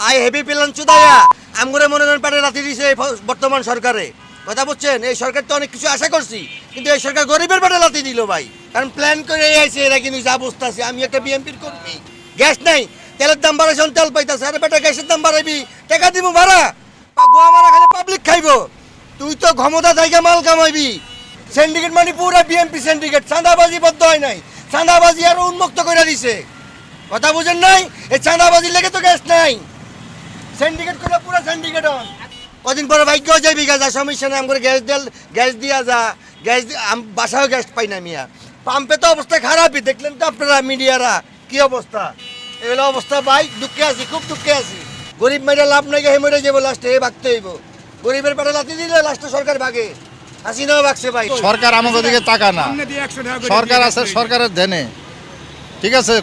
I heavy plan চুদায়া আমগরে মনে করেন পেটে লাথি দিছে এই বর্তমান সরকারে। কথা বুঝছেন, এই সরকার তো অনেক কিছু আশা করছি, কিন্তু এই সরকার গরিবের পেটে লাথি দিল ভাই। কারণ প্ল্যান করে আইছে এরা, কিন্তু যা অবস্থা আছে, আমি একটা বিএমপির কর্মী, গ্যাস নাই, তেলের দাম বাড়াইছে, তেল পাইতাছে, আরে বেটা গ্যাসের দাম বাড়াইবি, টাকা দিব ভাড়া, গোয়া মারা খালি পাবলিক খাইব। তুই তো ক্ষমতা থেকে মাল কামাইবি। সিন্ডিকেট মানে পুরো বিএমপি সিন্ডিকেট, চাঁদাবাজি বদ্ধ হয় নাই, চাঁদাবাজি আরো উন্মুক্ত করে দিছে। কথা বুঝেন নাই, এই চাঁদাবাজির লেগে তো গ্যাস নাই, সিন্ডিকেট করে পুরো সিন্ডিকেট। কদিন পরে ভাগ্য যাইবি যা, সমস্যা নেই, আমার গ্যাস দিয়া যা, বাসাও গ্যাস পাই না মিয়া। পাম্পে তো অবস্থা খারাপই, দেখলেন তো আপনারা মিডিয়ারা কি অবস্থা। এগুলো অবস্থা ভাই, দুঃখে আছি, খুব দুঃখে আছি। গরিব মেয়েরা লাভ নাই, হে মেরে যাবো, লাস্টে ভাগতে হইব। গরিবের পেটে লাথি দিলে লাস্টে সরকার ভাগে, হাসিনাও ভাগছে ভাই। সরকার আমাদের দিকে তাকা না, সরকার আছে সরকারের ধ্যানে, ঠিক আছে।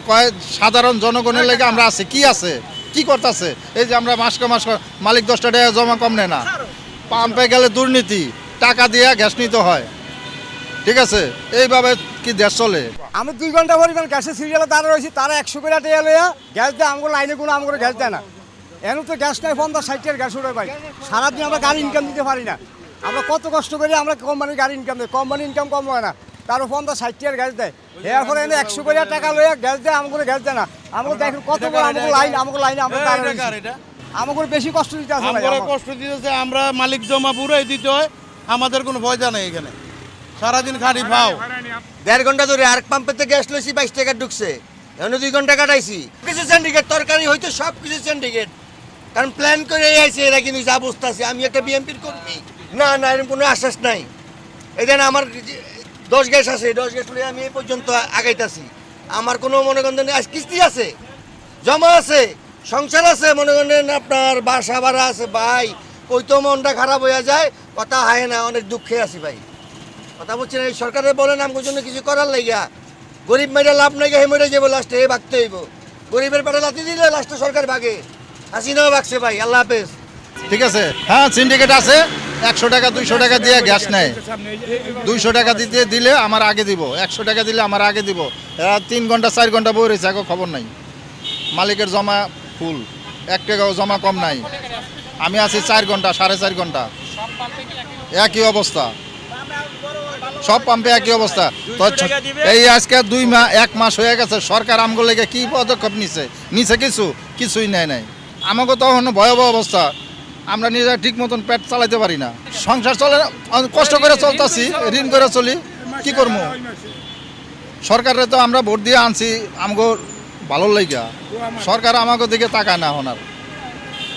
সাধারণ জনগণের লেগে আমরা আছি, কি আছে, কি করতেছে। এই যে আমরা মাসকে মাস মালিক 10টা টাকা জমা কম নেয় না, পাম্পে গেলে দুর্নীতি, টাকা দিয়ে গ্যাস নিতে হয়, ঠিক আছে। এইভাবে কি দেশ চলে? আমি 2 ঘন্টা পরিমাণ গ্যাসের সিরিয়ালে দাঁড়া রয়েছি, তারা 100 করে টাকা লইয়া গ্যাস দেয়, আমগুলো লাইনে কোনো আমগুলো গ্যাস দেয় না। এখন তো গ্যাস নাই, 50-60 গ্যাস উঠে ভাই। সারাদিন আমরা গাড়ি ইনকাম দিতে পারি না, আমরা কত কষ্ট করি, আমরা কোম্পানির গাড়ি ইনকাম দিই, কোম্পানি ইনকাম কম হয় না, তারও 50-60 গ্যাস দেয়। এরপরে এনে 100 করে টাকা লইয়া গ্যাস দেয়, আমগুলো গ্যাস দেয় না। আমাকে দেখেন কত বড় আমাকে লাইনে আমরা আমাকে বেশি কষ্ট দিতে আছে, কষ্ট দিতেছে। আমরা মালিক জমা পুরোই দিতে হয়, আমাদের কোনো ভয়টা নেই এখানে, সারাদিন খালি পাও। 1.5 ঘন্টা ধরে আর পাম্পেতে গ্যাস লইছি, 22 টাকা ঢুকছে, এখন 2 ঘন্টা কাটাইছি। কিছু সিন্ডিকেট, তরকারি হয়তো সব কিছু সিন্ডিকেট, কারণ প্ল্যান করে আইছে এরা, কিন্তু যা অবস্থা আছে, আমি একটা বিএমপির কর্মী, না না এরকম কোনো আশ্বাস নাই। এই দেন আমার 10 গ্যাস আছে, 10 গ্যাস লইয়া আমি এই পর্যন্ত আগাইতাছি। আমার কোনো মনে করেন আজ কিস্তি আছে, জমা আছে, সংসার আছে, মনে করেন আপনার বাসা ভাড়া আছে ভাই। ওই তো মনটা খারাপ হয়ে যায়, কথা হয় না, অনেক দুঃখে আছি ভাই। কথা বলছেন, এই সরকারে বলেন আমার জন্য কিছু করার লাইগা। গরিব মেয়েরা লাভ নাই, হে মেরে যাবো, লাস্টে ভাগতে হইব। গরিবের পেটে লাথি দিলে লাস্টে সরকার ভাগে, হাসিনাও ভাগছে ভাই। আল্লাহ হাফেজ। ঠিক আছে, হ্যাঁ সিন্ডিকেট আছে, 100 টাকা 200 টাকা দিয়ে গ্যাস নেয়, 200 টাকা দিলে আমার আগে দিব, 100 টাকা দিলে আমার আগে দিব। এরা 3 ঘন্টা 4 ঘন্টা বই রয়েছে, এখন খবর নাই। মালিকের জমা ফুল, 1 টাকাও জমা কম নাই। আমি আছি 4 ঘন্টা 4.5 ঘন্টা, একই অবস্থা, সব পাম্পে একই অবস্থা। তো এই আজকে 1 মাস হয়ে গেছে, সরকার আমগুলো লেগে কি পদক্ষেপ নিছে কিছুই নেয় নাই। আমাকে তখন ভয়াবহ অবস্থা, আমরা নিজেরা ঠিক মতন পেট চালাইতে পারি না, সংসার চলে না, কষ্ট করে চলতেছি, ঋণ করে চলি, কি করবো। সরকারে তো আমরা ভোট দিয়ে আনছি আমাকে ভালো লাগা, সরকার আমাকে দিকে তাকায় না ওনার,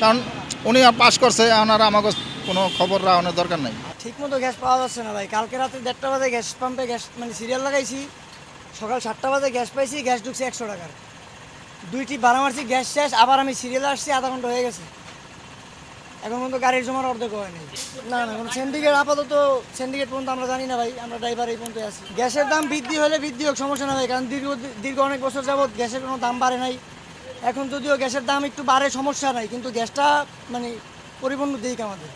কারণ উনি পাস করছে, ওনার আমাকে কোনো খবর রাখনের দরকার নাই। ঠিক মতো গ্যাস পাওয়া যাচ্ছে না ভাই। কালকে রাতে 1:30 বাজে গ্যাস পাম্পে গ্যাস মানে সিরিয়াল লাগাইছি, সকাল 7টা বাজে গ্যাস পাইছি, গ্যাস ঢুকছে 100 টাকার। 2টি ভাড়া মারছি, গ্যাস শেষ, আবার আমি সিরিয়ালে আসছি, আধা ঘন্টা হয়ে গেছে, এখন পর্যন্ত গাড়ির জমার অর্ধেক হয় নাই। না না, কোনো সিন্ডিকেট আপাতত সিন্ডিকেট পর্যন্ত আমরা জানি না ভাই, আমরা ড্রাইভার এই পর্যন্ত আছি। গ্যাসের দাম বৃদ্ধি হলে বৃদ্ধি হোক, সমস্যা না ভাই, কারণ দীর্ঘ অনেক বছর যাবৎ গ্যাসের কোনো দাম বাড়ে নাই। এখন যদিও গ্যাসের দাম একটু বাড়ে, সমস্যা নাই, কিন্তু গ্যাসটা মানে পরিপূর্ণ দিক আমাদের।